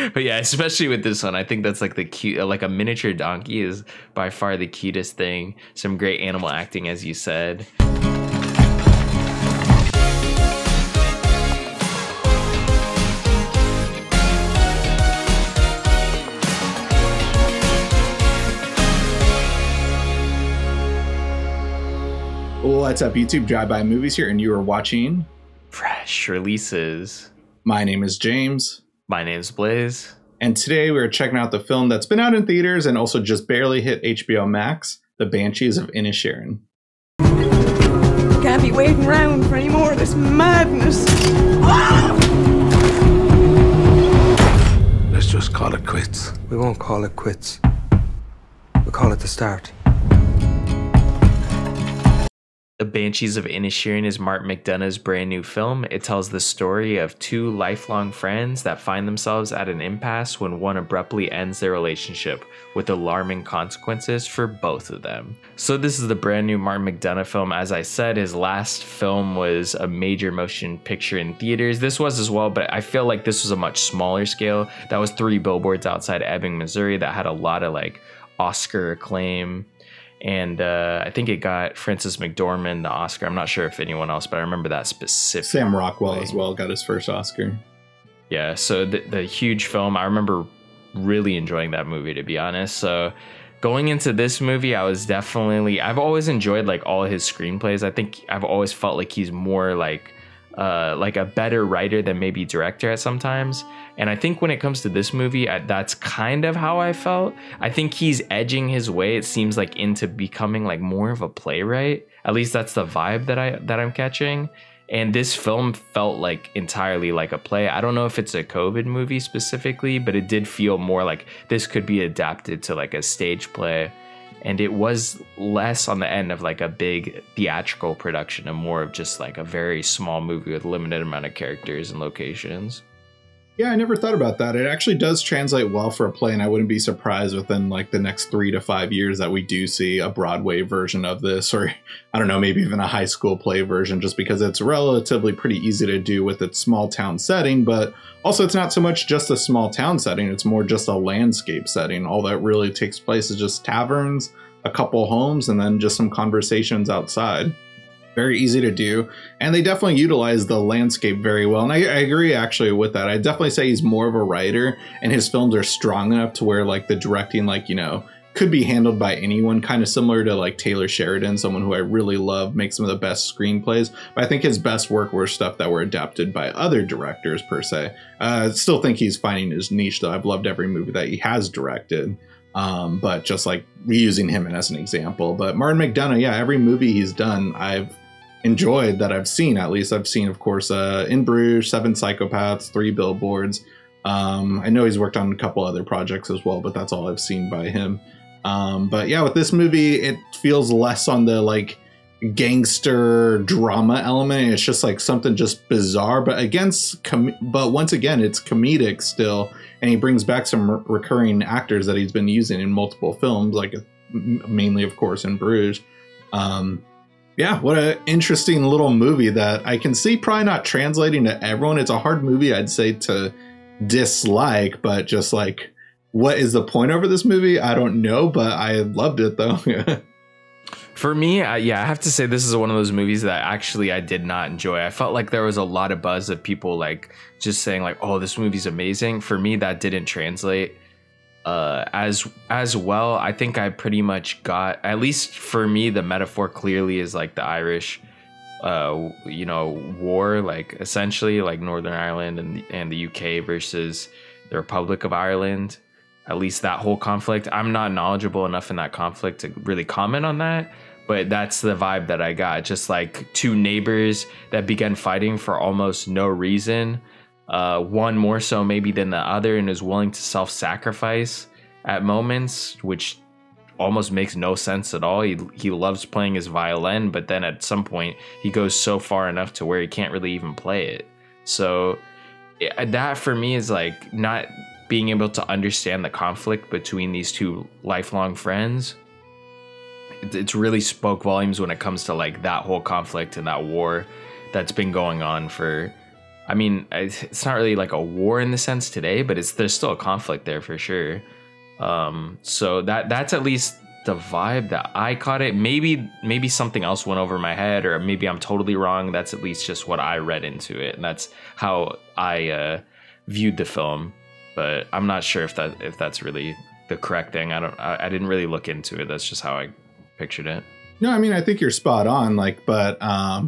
But yeah, especially with this one, I think that's like the cute, like a miniature donkey is by far the cutest thing. Some great animal acting, as you said. What's up, YouTube? Drive-By Movies here, and you are watching Fresh Releases. My name is James. My name's Blaze. And today we're checking out the film that's been out in theaters and also just barely hit HBO Max, The Banshees of Inisherin. Can't be waiting around for any more of this madness. Let's just call it quits. We won't call it quits. We'll call it the start. The Banshees of Inisherin is Martin McDonagh's brand new film. It tells the story of two lifelong friends that find themselves at an impasse when one abruptly ends their relationship, with alarming consequences for both of them. So this is the brand new Martin McDonagh film. As I said, his last film was a major motion picture in theaters. This was as well, but I feel like this was a much smaller scale. That was 3 Billboards Outside Ebbing, Missouri, that had a lot of like Oscar acclaim. And I think it got Frances McDormand the Oscar. I'm not sure if anyone else, but I remember that specific. Sam Rockwell as well got his first Oscar. Yeah, so the huge film. I remember really enjoying that movie, to be honest. So going into this movie, I've always enjoyed like all his screenplays. I think I've always felt like he's more like a better writer than maybe director at sometimes. And I think when it comes to this movie, that's kind of how I felt. I think he's edging his way, it seems like, into becoming like more of a playwright. At least that's the vibe that I'm catching. And this film felt like entirely like a play. I don't know if it's a COVID movie specifically, but it did feel more like this could be adapted to like a stage play. And it was less on the end of like a big theatrical production and more of just like a very small movie with a limited amount of characters and locations. Yeah, I never thought about that. It actually does translate well for a play, and I wouldn't be surprised within like the next 3 to 5 years that we do see a Broadway version of this, or I don't know, maybe even a high school play version, just because it's relatively pretty easy to do with its small town setting. But also it's not so much just a small town setting, it's more just a landscape setting. All that really takes place is just taverns, a couple homes, and then just some conversations outside. Very easy to do, and they definitely utilize the landscape very well. And I agree actually with that. I definitely say he's more of a writer, and his films are strong enough to where like the directing, like, you know, could be handled by anyone, kind of similar to like Taylor Sheridan, someone who I really love, makes some of the best screenplays. But I think his best work were stuff that were adapted by other directors per se. Still think he's finding his niche though. I've loved every movie that he has directed. But just like reusing him as an example. But Martin McDonagh, yeah, every movie he's done, I've enjoyed that I've seen. At least I've seen, of course, In Bruges, 7 Psychopaths, 3 Billboards. I know he's worked on a couple other projects as well, but that's all I've seen by him. But yeah, with this movie, it feels less on the like gangster drama element. It's just like something just bizarre, but once again, it's comedic still. And he brings back some recurring actors that he's been using in multiple films, like mainly, of course, in Bruges. Yeah, what an interesting little movie that I can see probably not translating to everyone. It's a hard movie, I'd say, to dislike, but just like, what is the point over this movie? I don't know, but I loved it though. For me, I have to say this is one of those movies that actually I did not enjoy. I felt like there was a lot of buzz of people like just saying like, oh, this movie's amazing. For me, that didn't translate as well. I think I pretty much got, at least for me, the metaphor clearly is like the Irish war, like essentially like Northern Ireland and the UK versus the Republic of Ireland. At least that whole conflict. I'm not knowledgeable enough in that conflict to really comment on that, but that's the vibe that I got. Just like two neighbors that began fighting for almost no reason. One more so maybe than the other, and is willing to self-sacrifice at moments, which almost makes no sense at all. He loves playing his violin, but then at some point he goes so far enough to where he can't really even play it. So that for me is like not being able to understand the conflict between these two lifelong friends. It's really spoke volumes when it comes to like that whole conflict and that war that's been going on for I mean, it's not really like a war in the sense today, but there's still a conflict there for sure. So that's at least the vibe that I caught it. Maybe something else went over my head, or maybe I'm totally wrong. That's at least just what I read into it, and that's how I viewed the film. But I'm not sure if that's really the correct thing. I didn't really look into it. That's just how I pictured it. No, I mean, I think you're spot on. Like, but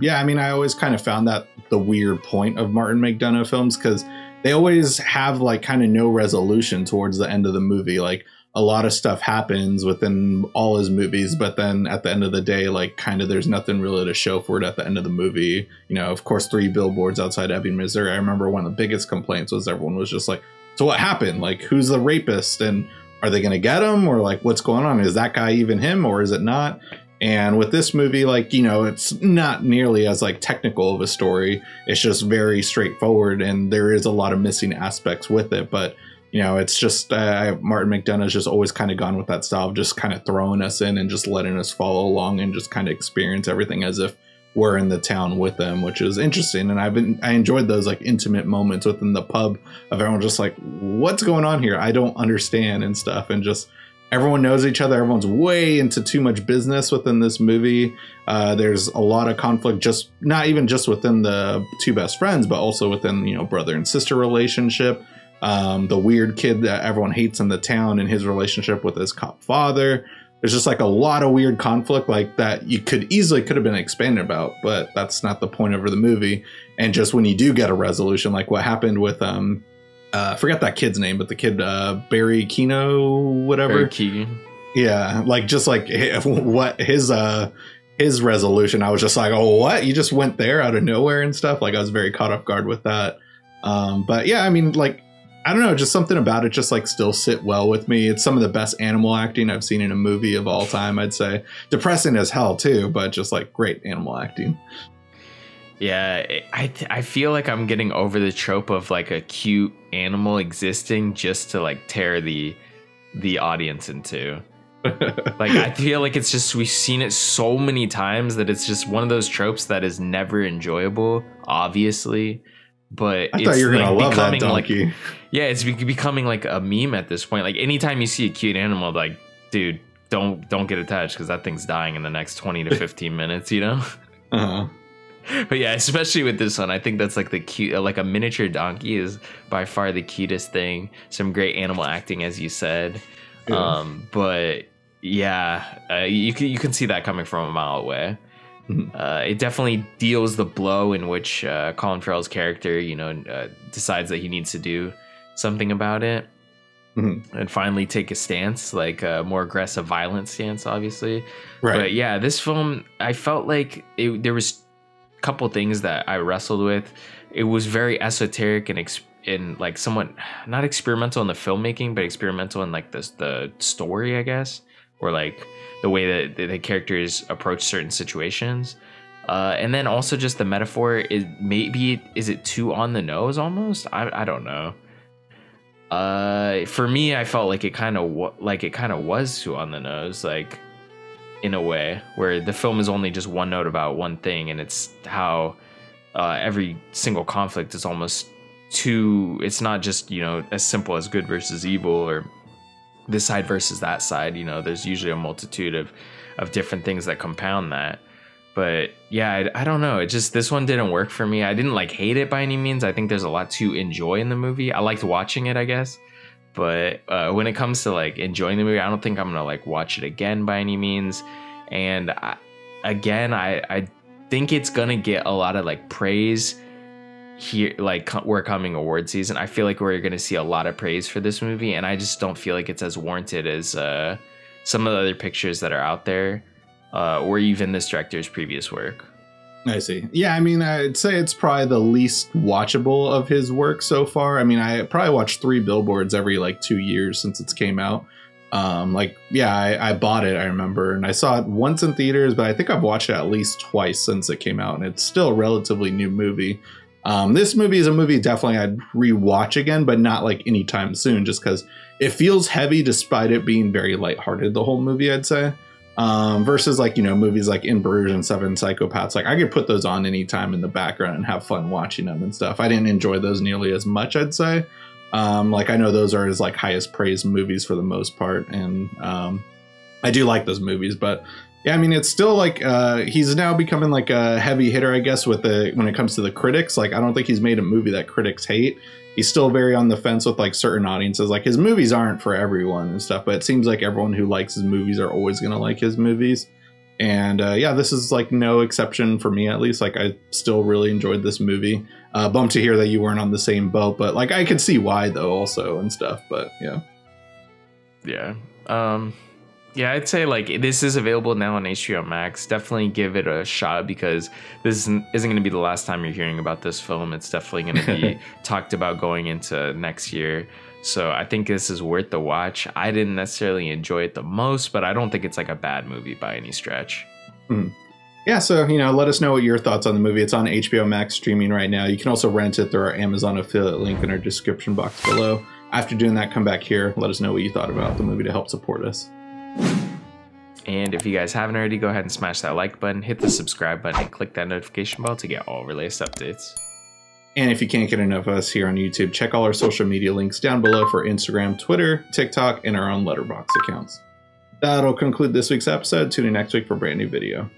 yeah, I mean, I always kind of found that the weird point of Martin McDonagh films, because they always have like kind of no resolution towards the end of the movie. Like, a lot of stuff happens within all his movies, but then at the end of the day, like, kind of there's nothing really to show for it at the end of the movie. You know, of course, 3 Billboards Outside Ebbing, Missouri. I remember one of the biggest complaints was everyone was just like, so what happened? Like, who's the rapist? And are they going to get him? Or like, what's going on? Is that guy even him, or is it not? And with this movie, like, you know, it's not nearly as like technical of a story. It's just very straightforward, and there is a lot of missing aspects with it. But, you know, it's just Martin McDonagh's just always kind of gone with that style of just kind of throwing us in and just letting us follow along and just kind of experience everything as if we're in the town with them, which is interesting. And I enjoyed those like intimate moments within the pub of everyone just like, what's going on here? I don't understand and stuff. And just everyone knows each other. Everyone's way into too much business within this movie. There's a lot of conflict, just not even just within the 2 best friends, but also within, you know, brother and sister relationship. The weird kid that everyone hates in the town and his relationship with his cop father. There's just like a lot of weird conflict like that you could have been expanded about, but that's not the point of the movie. And just when you do get a resolution, like what happened with forget that kid's name, but the kid Barry Kino, whatever. Barry Keoghan. Yeah, like just like what his resolution, I was just like, oh, what? You just went there out of nowhere and stuff. Like, I was very caught off guard with that. But yeah, I mean, like, I don't know, just something about it just like still sit well with me. It's some of the best animal acting I've seen in a movie of all time, I'd say. Depressing as hell too, but just like great animal acting. Yeah, I feel like I'm getting over the trope of like a cute animal existing just to like tear the audience in two. Like, I feel like it's just, we've seen it so many times that it's just one of those tropes that is never enjoyable, obviously. But I thought you were like gonna love that donkey. Like, yeah, it's becoming like a meme at this point. Like, anytime you see a cute animal, like, dude, don't get attached because that thing's dying in the next 20 to 15 minutes, you know? Uh-huh. But yeah, especially with this one, I think that's like the cute, like a miniature donkey is by far the cutest thing. Some great animal acting, as you said. Yeah. But yeah, you can see that coming from a mile away. It definitely deals the blow in which Colin Farrell's character, you know, decides that he needs to do something about it, and finally take a stance, like a more aggressive, violent stance, obviously. Right. But yeah, this film, I felt like there was a couple things that I wrestled with. It was very esoteric and like somewhat not experimental in the filmmaking, but experimental in like the story, I guess, or like the way that the characters approach certain situations. And then also just the metaphor is it too on the nose almost? I don't know. For me, I felt like it kind of was too on the nose, like in a way where the film is only just one note about one thing, and it's how every single conflict is almost it's not just, you know, as simple as good versus evil or this side versus that side. You know, there's usually a multitude of different things that compound that. But yeah, I don't know. It just, this one didn't work for me. I didn't like hate it by any means. I think there's a lot to enjoy in the movie. I liked watching it, I guess. But when it comes to like enjoying the movie, I don't think I'm gonna like watch it again by any means. And I think it's gonna get a lot of like praise here, like we're coming award season. I feel like we're gonna see a lot of praise for this movie, and I just don't feel like it's as warranted as some of the other pictures that are out there, or even this director's previous work. I see. Yeah, I mean, I'd say it's probably the least watchable of his work so far. I mean, I probably watched 3 Billboards every like 2 years since it's came out. I bought it, I remember, and I saw it once in theaters, but I think I've watched it at least twice since it came out, and it's still a relatively new movie. This movie is a movie definitely I'd rewatch again, but not like anytime soon, just because it feels heavy despite it being very lighthearted the whole movie, I'd say. versus like, you know, movies like In Bruges and Seven Psychopaths. Like I could put those on anytime in the background and have fun watching them and stuff. I didn't enjoy those nearly as much, I'd say. Like I know those are his like highest praised movies for the most part, and I do like those movies, but yeah, I mean, it's still like he's now becoming like a heavy hitter, I guess, with when it comes to the critics. Like I don't think he's made a movie that critics hate. He's still very on the fence with like certain audiences. Like his movies aren't for everyone and stuff, but it seems like everyone who likes his movies are always going to like his movies. And yeah, this is like no exception for me, at least. Like I still really enjoyed this movie. Bummed to hear that you weren't on the same boat, but like I could see why though also and stuff. But yeah. Yeah. Yeah, I'd say like this is available now on HBO Max. Definitely give it a shot because this isn't going to be the last time you're hearing about this film. It's definitely going to be talked about going into next year. So I think this is worth the watch. I didn't necessarily enjoy it the most, but I don't think it's like a bad movie by any stretch. Mm. Yeah, so, you know, let us know what your thoughts on the movie. It's on HBO Max streaming right now. You can also rent it through our Amazon affiliate link in our description box below. After doing that, come back here. Let us know what you thought about the movie to help support us. And if you guys haven't already, go ahead and smash that like button, hit the subscribe button, and click that notification bell to get all latest updates. And if you can't get enough of us here on YouTube, check all our social media links down below for Instagram, Twitter, TikTok, and our own Letterboxd accounts. That'll conclude this week's episode. Tune in next week for a brand new video.